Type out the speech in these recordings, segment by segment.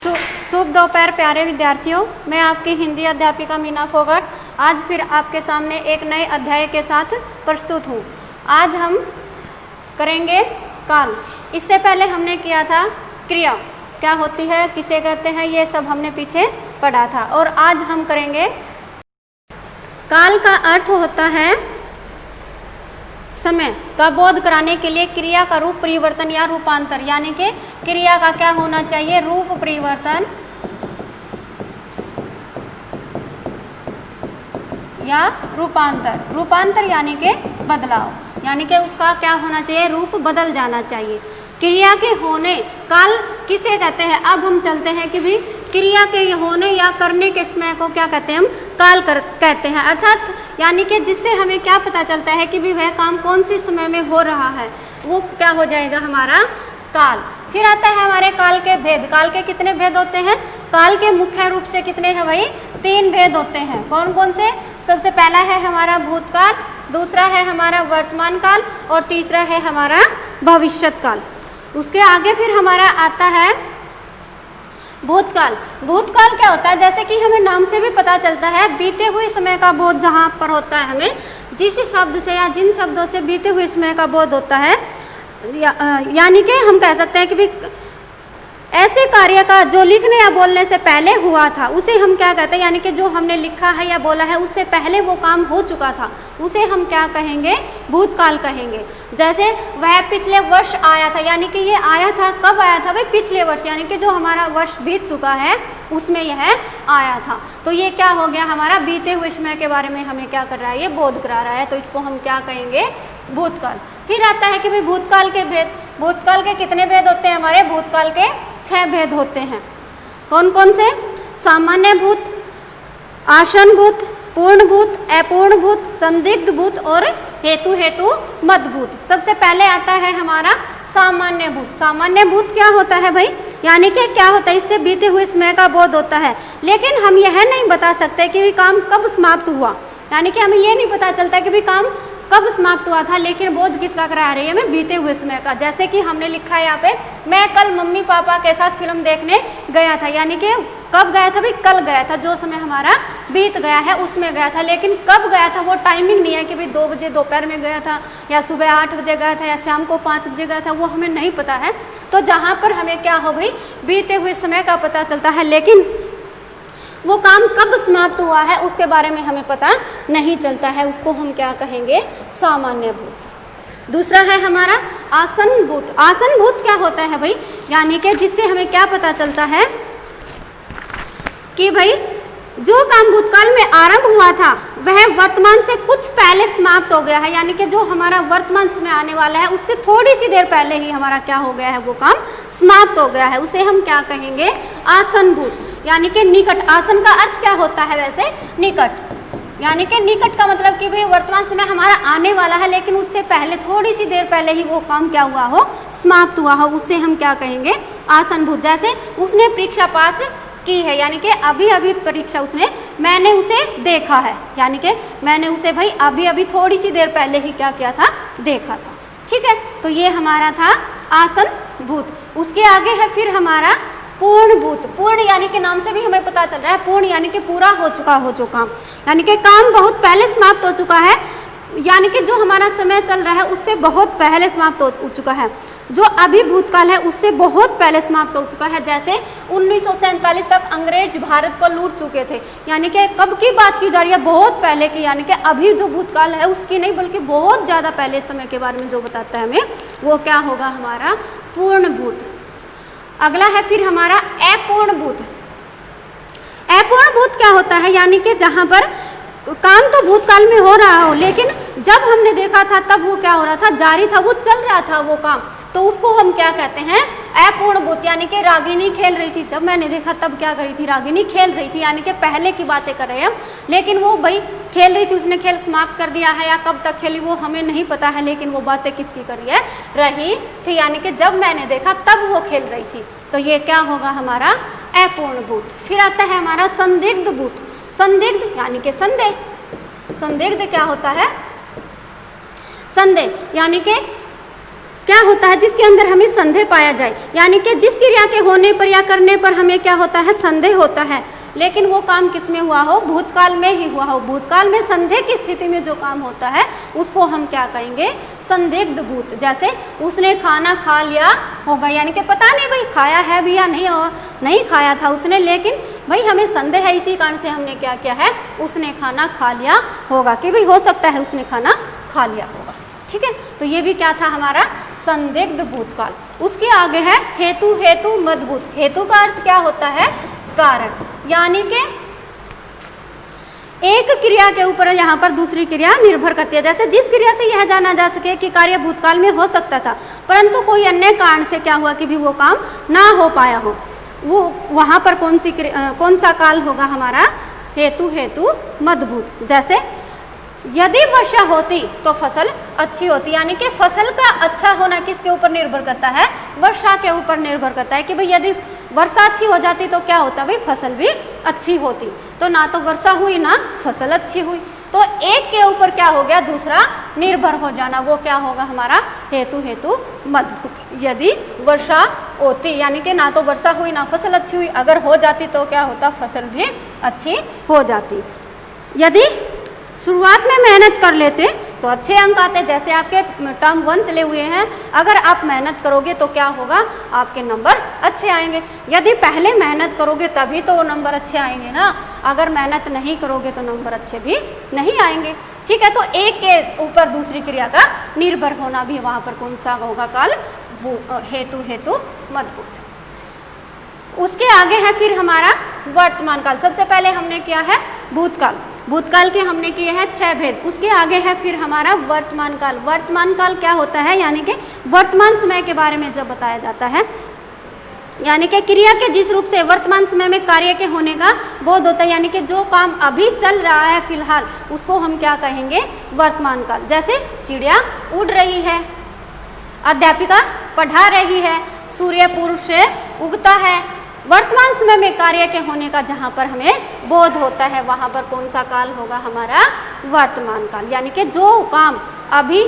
शुभ दोपहर प्यारे विद्यार्थियों, मैं आपकी हिंदी अध्यापिका मीना फोगाट आज फिर आपके सामने एक नए अध्याय के साथ प्रस्तुत हूँ। आज हम करेंगे काल। इससे पहले हमने किया था क्रिया क्या होती है, किसे कहते हैं, ये सब हमने पीछे पढ़ा था। और आज हम करेंगे काल का अर्थ होता है समय का बोध कराने के लिए क्रिया का रूप परिवर्तन या रूपांतर, यानी कि क्रिया का क्या होना चाहिए, रूप परिवर्तन या रूपांतर। रूपांतर यानी कि बदलाव, यानी कि उसका क्या होना चाहिए, रूप बदल जाना चाहिए। क्रिया के होने काल किसे कहते हैं। अब हम चलते हैं कि भी क्रिया के होने या करने के समय को क्या कहते हैं, हम काल कहते हैं। अर्थात यानी कि जिससे हमें क्या पता चलता है कि भी वह काम कौन सी समय में हो रहा है, वो क्या हो जाएगा हमारा काल। फिर आता है हमारे काल के भेद। काल के कितने भेद होते हैं, काल के मुख्य रूप से कितने हैं भाई, 3 भेद होते हैं। कौन कौन से, सबसे पहला है हमारा भूतकाल, दूसरा है हमारा वर्तमान काल और तीसरा है हमारा भविष्यत काल। उसके आगे फिर हमारा आता है भूतकाल। भूतकाल क्या होता है, जैसे कि हमें नाम से भी पता चलता है, बीते हुए समय का बोध जहाँ पर होता है, हमें जिस शब्द से या जिन शब्दों से बीते हुए समय का बोध होता है, यानी कि हम कह सकते हैं कि भी ऐसे कार्य का जो लिखने या बोलने से पहले हुआ था उसे हम क्या कहते हैं, यानी कि जो हमने लिखा है या बोला है उससे पहले वो काम हो चुका था, उसे हम क्या कहेंगे, भूतकाल कहेंगे। जैसे वह पिछले वर्ष आया था, यानी कि ये आया था, कब आया था भाई, पिछले वर्ष, यानी कि जो हमारा वर्ष बीत चुका है उसमें यह आया था। तो ये क्या हो गया, हमारा बीते हुए समय के बारे में हमें क्या कर रहा है, ये बोध करा रहा है, तो इसको हम क्या कहेंगे, भूतकाल। फिर आता है कि भाई भूतकाल के भेद। भूतकाल के कितने भेद होते हैं, हमारे भूतकाल के 6 भेद होते हैं। कौन कौन से, सामान्य भूत, आसन भूत, पूर्ण भूत, अपूर्ण भूत, संदिग्ध भूत और हेतु मद भूत। सबसे पहले आता है हमारा सामान्य भूत। सामान्य भूत क्या होता है भाई, यानी कि क्या होता है, इससे बीते हुए समय का बोध होता है, लेकिन हम यह नहीं बता सकते कि भी काम कब समाप्त हुआ, यानी कि हमें यह नहीं पता चलता कि भी काम कब समाप्त हुआ था, लेकिन बोध किसका करा रही है, हमें बीते हुए समय का। जैसे कि हमने लिखा है यहाँ पे, मैं कल मम्मी पापा के साथ फिल्म देखने गया था, यानी कि कब गया था भाई, कल गया था, जो समय हमारा बीत गया है उसमें गया था, लेकिन कब गया था वो टाइमिंग नहीं है कि भाई 2 बजे दोपहर में गया था या सुबह 8 बजे गया था या शाम को 5 बजे गया था, वो हमें नहीं पता है। तो जहाँ पर हमें क्या हो भाई, बीते हुए समय का पता चलता है, लेकिन वो काम कब समाप्त हुआ है उसके बारे में हमें पता नहीं चलता है, उसको हम क्या कहेंगे, सामान्य भूत। दूसरा है हमारा आसन भूत। आसन भूत क्या होता है भाई, यानी कि जिससे हमें क्या पता चलता है कि भाई जो काम भूतकाल में आरंभ हुआ था वह वर्तमान से कुछ पहले समाप्त हो गया है, यानी कि जो हमारा वर्तमान समय आने वाला है उससे थोड़ी सी देर पहले ही हमारा क्या हो गया है, वो काम समाप्त हो गया है, उसे हम क्या कहेंगे, आसन भूत, यानी कि निकट। आसन का अर्थ क्या होता है वैसे, निकट, यानी कि निकट का मतलब कि भाई वर्तमान समय हमारा आने वाला है, लेकिन उससे पहले थोड़ी सी देर पहले ही वो काम क्या हुआ हो, समाप्त हुआ हो, उसे हम क्या कहेंगे, आसन भूत। जैसे उसने परीक्षा पास की है, यानी कि अभी अभी परीक्षा मैंने उसे देखा है, यानी कि मैंने उसे भाई अभी अभी थोड़ी सी देर पहले ही क्या किया था, देखा था। ठीक है, तो ये हमारा था आसन भूत। उसके आगे है फिर हमारा पूर्ण भूत। पूर्ण यानी कि नाम से भी हमें पता चल रहा है, पूर्ण यानी कि पूरा हो चुका हो जो काम, यानी कि काम बहुत पहले समाप्त हो चुका है, यानी कि जो हमारा समय चल रहा है उससे बहुत पहले समाप्त हो चुका है। जो अभी भूतकाल है उससे बहुत पहले समाप्त हो चुका है। जैसे 1947 तक अंग्रेज भारत को लूट चुके थे, यानी कि कब की बात की जा रही है, बहुत पहले की, यानी कि अभी जो भूतकाल है उसकी नहीं बल्कि बहुत ज़्यादा पहले समय के बारे में जो बताता है हमें, वो क्या होगा, हमारा पूर्ण भूत। अगला है फिर हमारा अपूर्ण भूत। अपूर्ण भूत क्या होता है, यानी कि जहाँ पर काम तो भूतकाल में हो रहा हो, लेकिन जब हमने देखा था तब वो क्या हो रहा था, जारी था, वो चल रहा था वो काम, तो उसको हम क्या कहते हैं, अपूर्ण भूत। यानी कि रागिनी खेल रही थी, जब मैंने देखा तब क्या कर रही थी, रागिनी खेल रही थी, यानी कि पहले की बातें कर रहे हैं हम, लेकिन वो भाई खेल रही थी, उसने खेल समाप्त कर दिया है या कब तक खेली वो हमें नहीं पता है, लेकिन वो बातें किसकी कर रही थी, यानी कि जब मैंने देखा तब वो खेल रही थी, तो ये क्या होगा, हमारा अपूर्ण भूत। फिर आता है हमारा संदिग्ध भूत। संदिग्ध यानी कि संदेह। संदिग्ध क्या होता है, संदेह, यानी कि क्या होता है जिसके अंदर हमें संदेह पाया जाए, यानी कि जिस क्रिया के होने पर या करने पर हमें क्या होता है, संदेह होता है, लेकिन वो काम किस में हुआ हो, भूतकाल में ही हुआ हो। भूतकाल में संदेह की स्थिति में जो काम होता है उसको हम क्या कहेंगे, संदिग्ध भूत। जैसे उसने खाना खा लिया होगा, यानी कि पता नहीं भाई खाया है भी या नहीं खाया था उसने, लेकिन भाई हमें संदेह है, इसी कारण से हमने क्या किया है, उसने खाना खा लिया होगा, कि भाई हो सकता है उसने खाना खा लिया होगा। ठीक है, तो ये भी क्या था हमारा, संदिग्ध भूतकाल। उसके आगे है हेतु, हेतु मदभूत। हेतु का अर्थ क्या होता है, कारण, यानी कि एक क्रिया के ऊपर यहाँ पर दूसरी क्रिया निर्भर करती है। जैसे जिस क्रिया से यह जाना जा सके कि कार्य भूतकाल में हो सकता था, परंतु कोई अन्य कारण से क्या हुआ कि भी वो काम ना हो पाया हो, वो वहाँ पर कौन सा काल होगा हमारा, हेतु, हेतु मदभूत। जैसे यदि वर्षा होती तो फसल अच्छी होती, यानी कि फसल का अच्छा होना किसके ऊपर निर्भर करता है, वर्षा के ऊपर निर्भर करता है, कि भाई यदि वर्षा अच्छी हो जाती तो क्या होता, भाई फसल भी अच्छी होती। तो ना तो वर्षा हुई ना फसल अच्छी हुई, तो एक के ऊपर क्या हो गया, दूसरा निर्भर हो जाना, वो क्या होगा हमारा हेतु, हेतु मदभूत। यदि वर्षा होती, यानी कि ना तो वर्षा हुई ना फसल अच्छी हुई, अगर हो जाती तो क्या होता, फसल भी अच्छी हो जाती। यदि शुरुआत में मेहनत कर लेते तो अच्छे अंक आते, जैसे आपके टर्म 1 चले हुए हैं, अगर आप मेहनत करोगे तो क्या होगा, आपके नंबर अच्छे आएंगे। यदि पहले मेहनत करोगे तभी तो नंबर अच्छे आएंगे ना, अगर मेहनत नहीं करोगे तो नंबर अच्छे भी नहीं आएंगे। ठीक है, तो एक के ऊपर दूसरी क्रिया का निर्भर होना भी वहाँ पर कौन सा होगा काल, हेतु, हेतु मदभूत। उसके आगे है फिर हमारा वर्तमान काल। सबसे पहले हमने किया है भूतकाल, भूतकाल के हमने किए हैं 6 भेद। उसके आगे है फिर हमारा वर्तमान काल। वर्तमान काल क्या होता है, यानी कि वर्तमान समय के बारे में जब बताया जाता है, यानी कि क्रिया के जिस रूप से वर्तमान समय में कार्य के होने का बोध होता है, यानी कि जो काम अभी चल रहा है फिलहाल, उसको हम क्या कहेंगे, वर्तमान काल। जैसे चिड़िया उड़ रही है, अध्यापिका पढ़ा रही है, सूर्य पूर्व से उगता है। वर्तमान समय में कार्य के होने का जहाँ पर हमें बोध होता है, वहाँ पर कौन सा काल होगा हमारा, वर्तमान काल। यानी कि जो काम अभी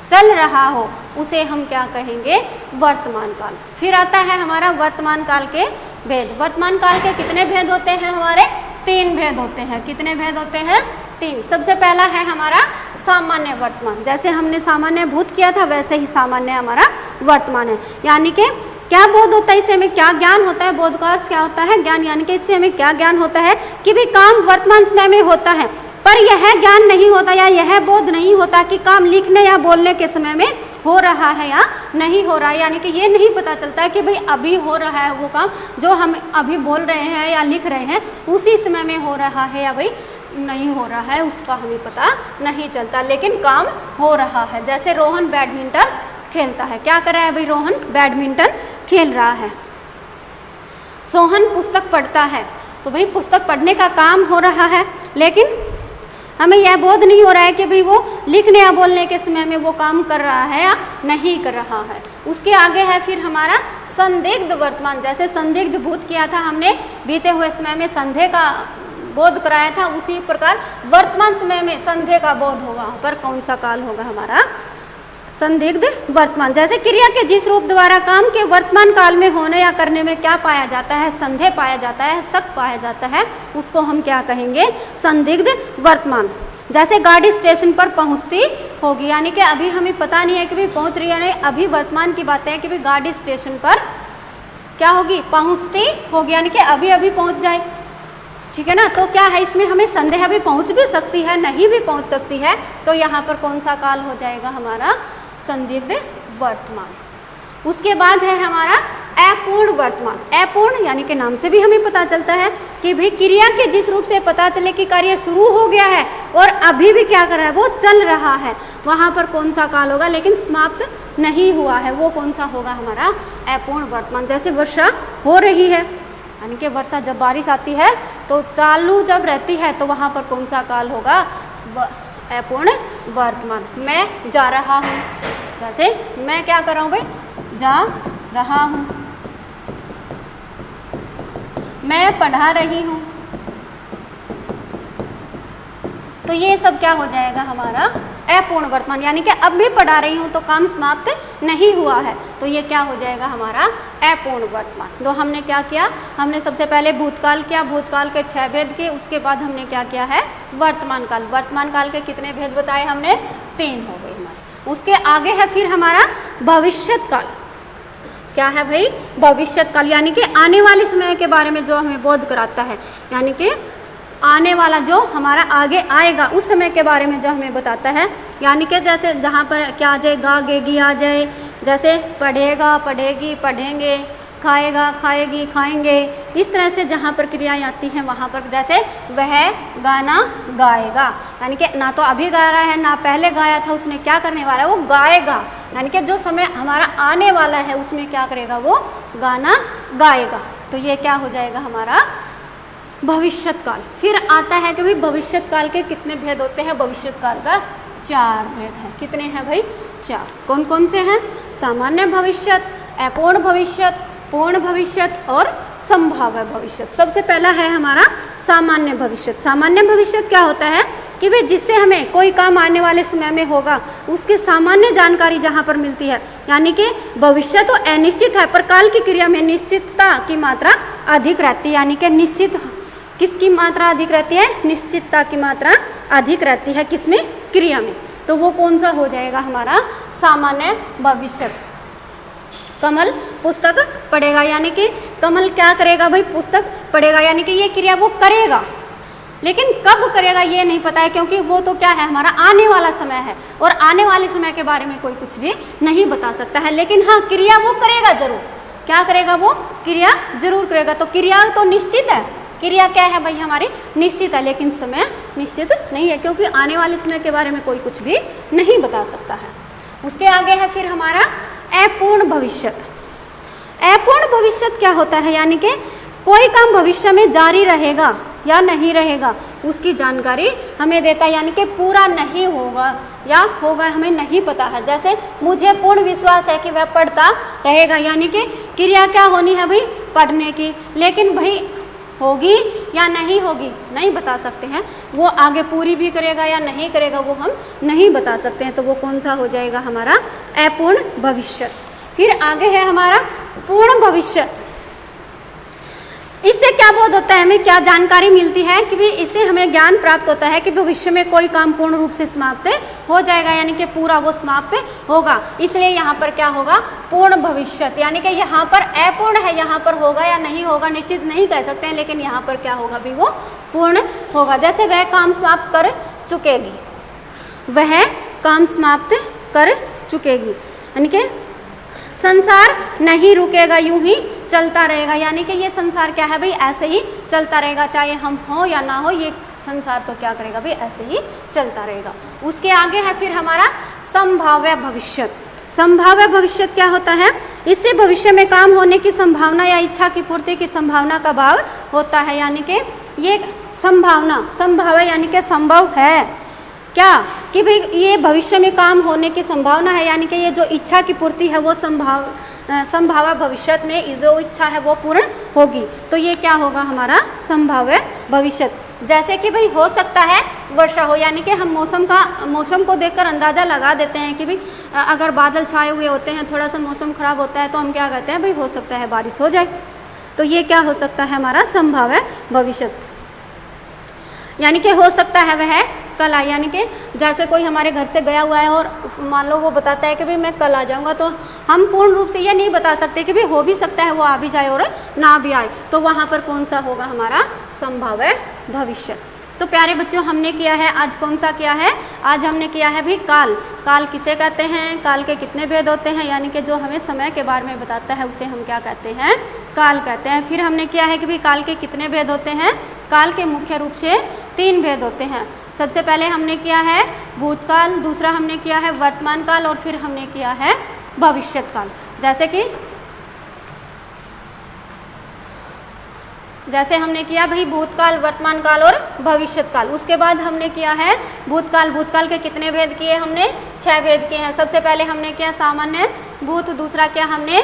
चल रहा हो उसे हम क्या कहेंगे, वर्तमान काल। फिर आता है हमारा वर्तमान काल के भेद। वर्तमान काल के कितने भेद होते हैं हमारे, 3 भेद होते हैं। कितने भेद होते हैं, 3। सबसे पहला है हमारा सामान्य वर्तमान। जैसे हमने सामान्य भूत किया था वैसे ही सामान्य हमारा वर्तमान है। यानी कि क्या बोध होता है, इससे हमें क्या ज्ञान होता है, बोध का अर्थ क्या होता है, ज्ञान। यानी कि इससे हमें क्या ज्ञान होता है कि भी काम वर्तमान समय में होता है, पर यह ज्ञान नहीं होता या यह बोध नहीं होता कि काम लिखने या बोलने के समय में हो रहा है या नहीं हो रहा है। यानी कि ये नहीं पता चलता है कि भाई अभी हो रहा है वो काम जो हम अभी बोल रहे हैं या लिख रहे हैं उसी समय में हो रहा है या भाई नहीं हो रहा है, उसका हमें पता नहीं चलता, लेकिन काम हो रहा है। जैसे रोहन बैडमिंटन खेलता है, क्या कर रहा है भाई, रोहन बैडमिंटन खेल रहा है। सोहन पुस्तक पढ़ता है, तो भाई पुस्तक पढ़ने का काम हो रहा है, लेकिन हमें यह बोध नहीं हो रहा है कि भाई वो लिखने या बोलने के समय में वो काम कर रहा है या नहीं कर रहा है। उसके आगे है फिर हमारा संदिग्ध वर्तमान। जैसे संदिग्ध भूत किया था हमने, बीते हुए समय में संदेह का बोध कराया था, उसी प्रकार वर्तमान समय में संदेह का बोध होगा, पर कौन सा काल होगा हमारा, संदिग्ध वर्तमान। जैसे क्रिया के जिस रूप द्वारा काम के वर्तमान काल में होने या करने में क्या पाया जाता है, संदेह पाया जाता है, शक पाया जाता है, उसको हम क्या कहेंगे, संदिग्ध वर्तमान। जैसे गाड़ी स्टेशन पर पहुंचती होगी, यानी कि अभी हमें पता नहीं है कि भी पहुंच रही है नहीं, अभी वर्तमान की बात है कि भी गाड़ी स्टेशन पर क्या होगी, पहुंचती होगी, यानी कि अभी अभी पहुंच जाए। ठीक है ना, तो क्या है इसमें हमें संदेह भी पहुंच भी सकती है, नहीं भी पहुंच सकती है, तो यहाँ पर कौन सा काल हो जाएगा हमारा, संदिग्ध वर्तमान। उसके बाद है हमारा अपूर्ण वर्तमान। अपूर्ण यानी कि नाम से भी हमें पता चलता है कि भाई क्रिया के जिस रूप से पता चले कि कार्य शुरू हो गया है और अभी भी क्या कर रहा है, वो चल रहा है, वहाँ पर कौन सा काल होगा, लेकिन समाप्त नहीं हुआ है, वो कौन सा होगा हमारा, अपूर्ण वर्तमान। जैसे वर्षा हो रही है, यानी कि वर्षा जब बारिश आती है तो चालू जब रहती है तो वहाँ पर कौन सा काल होगा, अपूर्ण वर्तमान। मैं जा रहा हूँ, जैसे मैं क्या कर रहा हूँ भाई, जा रहा हूँ। मैं पढ़ा रही हूँ, तो ये सब क्या हो जाएगा हमारा अपूर्ण वर्तमान, यानी कि अब भी पढ़ा रही हूँ तो काम समाप्त नहीं हुआ है, तो ये क्या हो जाएगा हमारा अपूर्ण वर्तमान। तो हमने क्या किया, हमने सबसे पहले भूतकाल किया, भूतकाल के 6 भेद किए, उसके बाद हमने क्या किया है वर्तमान काल। वर्तमान काल के कितने भेद बताए हमने, 3 हो गए हमारे। उसके आगे है फिर हमारा भविष्यत काल। क्या है भाई, भविष्यत काल, यानी कि आने वाले समय के बारे में जो हमें बोध कराता है, यानी कि आने वाला जो हमारा आगे आएगा उस समय के बारे में जो हमें बताता है। यानी कि जैसे जहाँ पर क्या आ जाए, गा गेगी आ जाए, जैसे पढ़ेगा पढ़ेगी पढ़ेंगे, खाएगा खाएगी खाएंगे, इस तरह से जहाँ पर क्रियाएं आती हैं वहाँ पर जैसे वह गाना गाएगा, यानी कि ना तो अभी गा रहा है ना पहले गाया था, उसने क्या करने वाला है वो गाएगा, यानी कि जो समय हमारा आने वाला है उसमें क्या करेगा वो गाना गाएगा। तो ये क्या हो जाएगा हमारा भविष्यत काल। फिर आता है कि भाई भविष्यत काल के कितने भेद होते हैं, भविष्यत काल का 4 भेद हैं। कितने हैं भाई, 4। कौन कौन से हैं, सामान्य भविष्यत, अपूर्ण भविष्यत, पूर्ण भविष्यत और संभाव्य भविष्यत। सबसे पहला है हमारा सामान्य भविष्यत। सामान्य भविष्यत क्या होता है कि भाई जिससे हमें कोई काम आने वाले समय में होगा उसकी सामान्य जानकारी जहाँ पर मिलती है, यानी कि भविष्य तो अनिश्चित है पर काल की क्रिया में निश्चितता की मात्रा अधिक रहती है, यानी कि निश्चित किसकी मात्रा अधिक रहती है, निश्चितता की मात्रा अधिक रहती है किसमें, क्रिया में। तो वो कौन सा हो जाएगा हमारा सामान्य भविष्यत। कमल पुस्तक पढ़ेगा, यानी कि कमल क्या करेगा भाई, पुस्तक पढ़ेगा, यानी कि ये क्रिया वो करेगा, लेकिन कब करेगा ये नहीं पता है, क्योंकि वो तो क्या है हमारा आने वाला समय है और आने वाले समय के बारे में कोई कुछ भी नहीं बता सकता है, लेकिन हाँ क्रिया वो करेगा जरूर। क्या करेगा वो, क्रिया जरूर करेगा। तो क्रिया तो निश्चित है, क्रिया क्या है भाई हमारी निश्चित है, लेकिन समय निश्चित नहीं है, क्योंकि आने वाले समय के बारे में कोई कुछ भी नहीं बता सकता है। उसके आगे है फिर हमारा अपूर्ण भविष्यत। अपूर्ण भविष्यत क्या होता है, यानी कि कोई काम भविष्य में जारी रहेगा या नहीं रहेगा उसकी जानकारी हमें देता है, यानी कि पूरा नहीं होगा या होगा हमें नहीं पता है। जैसे मुझे पूर्ण विश्वास है कि वह पढ़ता रहेगा, यानी कि क्रिया क्या होनी है भाई, पढ़ने की, लेकिन भाई होगी या नहीं होगी नहीं बता सकते हैं, वो आगे पूरी भी करेगा या नहीं करेगा वो हम नहीं बता सकते हैं। तो वो कौन सा हो जाएगा हमारा अपूर्ण भविष्यत। फिर आगे है हमारा पूर्ण भविष्यत। इससे क्या बोध होता है, हमें क्या जानकारी मिलती है कि भाई इससे हमें ज्ञान प्राप्त होता है कि भविष्य में कोई काम पूर्ण रूप से समाप्त हो जाएगा, यानी कि पूरा वो समाप्त होगा। इसलिए यहाँ पर क्या होगा, पूर्ण भविष्यत, यानी कि यहाँ पर अपूर्ण है, यहाँ पर होगा या नहीं होगा निश्चित नहीं कह सकते हैं, लेकिन यहाँ पर क्या होगा भी वो पूर्ण होगा। जैसे वह काम समाप्त कर चुकेगी, वह काम समाप्त कर चुकेगी, यानी कि संसार नहीं रुकेगा, यूं ही चलता रहेगा, यानी कि ये संसार क्या है भाई ऐसे ही चलता रहेगा, चाहे हम हो या ना हो, ये संसार तो क्या करेगा भाई ऐसे ही चलता रहेगा। उसके आगे है फिर हमारा संभाव्य भविष्यत। संभाव्य भविष्यत क्या होता है, इससे भविष्य में काम होने की संभावना या इच्छा की पूर्ति की संभावना का भाव होता है, यानी कि ये संभावना, संभाव्य यानी कि संभव है क्या कि भाई ये भविष्य में काम होने की संभावना है, यानी कि ये जो इच्छा की पूर्ति है वो संभाव्य भविष्य में जो इच्छा है वो पूर्ण होगी। तो ये क्या होगा हमारा संभाव्य भविष्य। जैसे कि भाई हो सकता है वर्षा हो, यानी कि हम मौसम को देखकर अंदाज़ा लगा देते हैं कि भाई अगर बादल छाए हुए होते हैं, थोड़ा सा मौसम खराब होता है तो हम क्या कहते हैं भाई हो सकता है बारिश हो जाए। तो ये क्या हो सकता है हमारा संभाव्य भविष्य, यानी कि हो सकता है वह कल आए, यानी कि जैसे कोई हमारे घर से गया हुआ है और मान लो वो बताता है कि भाई मैं कल आ जाऊंगा, तो हम पूर्ण रूप से ये नहीं बता सकते कि भाई हो भी सकता है वो आ भी जाए और ना भी आए। तो वहाँ पर कौन सा होगा हमारा संभाव्य भविष्य। तो प्यारे बच्चों हमने किया है आज कौन सा किया है, आज हमने किया है भाई काल। काल किसे कहते हैं, काल के कितने भेद होते हैं, यानी कि जो हमें समय के बारे में बताता है उसे हम क्या कहते हैं, काल कहते हैं। फिर हमने किया है कि भाई काल के कितने भेद होते हैं, काल के मुख्य रूप से 3 भेद होते हैं। सबसे पहले हमने किया है भूतकाल, दूसरा हमने किया है वर्तमान काल और फिर हमने किया है भविष्यत काल। जैसे हमने किया भाई भूतकाल, वर्तमान काल और भविष्यत काल। उसके बाद हमने किया है भूतकाल। भूतकाल के कितने भेद किए हमने, 6 भेद किए हैं। सबसे पहले हमने किया सामान्य भूत, दूसरा क्या हमने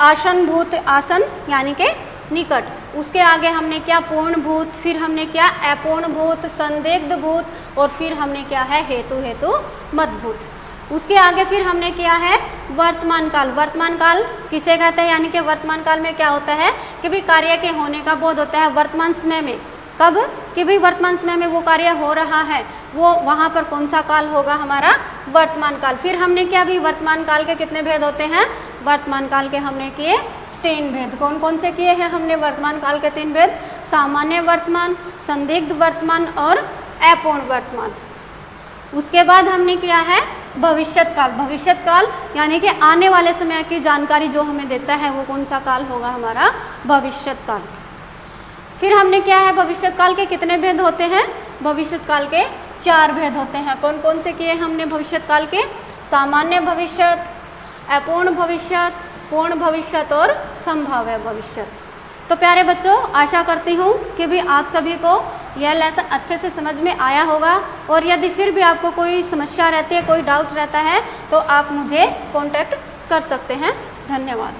आसन भूत, आसन यानी कि निकट। उसके आगे हमने किया पूर्ण भूत, फिर हमने किया अपूर्ण भूत, संदिग्ध भूत और फिर हमने क्या है हेतु हेतु मदभूत। उसके आगे फिर हमने किया है वर्तमान काल। वर्तमान काल किसे कहते हैं, यानी कि वर्तमान काल में क्या होता है कि भी कार्य के होने का बोध होता है वर्तमान समय में। कब कि भाई वर्तमान समय में वो कार्य हो रहा है, वो वहाँ पर कौन सा काल होगा हमारा वर्तमान काल। फिर हमने क्या भी वर्तमान काल के कितने भेद होते हैं, वर्तमान काल के हमने किए 3 भेद। कौन कौन से किए हैं हमने वर्तमान काल के 3 भेद, सामान्य वर्तमान, संदिग्ध वर्तमान और अपूर्ण वर्तमान। उसके बाद हमने किया है भविष्यत काल। भविष्यत काल यानी कि आने वाले समय की जानकारी जो हमें देता है वो कौन सा काल होगा हमारा भविष्यत काल। फिर हमने क्या है भविष्यत काल के कितने भेद होते हैं, भविष्यत काल के 4 भेद होते हैं। कौन कौन से किए हमने भविष्यत काल के, सामान्य भविष्यत, अपूर्ण भविष्यत, पूर्ण भविष्यत और संभाव्य भविष्यत। तो प्यारे बच्चों, आशा करती हूँ कि भी आप सभी को यह लेसन अच्छे से समझ में आया होगा। और यदि फिर भी आपको कोई समस्या रहती है, कोई डाउट रहता है, तो आप मुझे कांटेक्ट कर सकते हैं। धन्यवाद।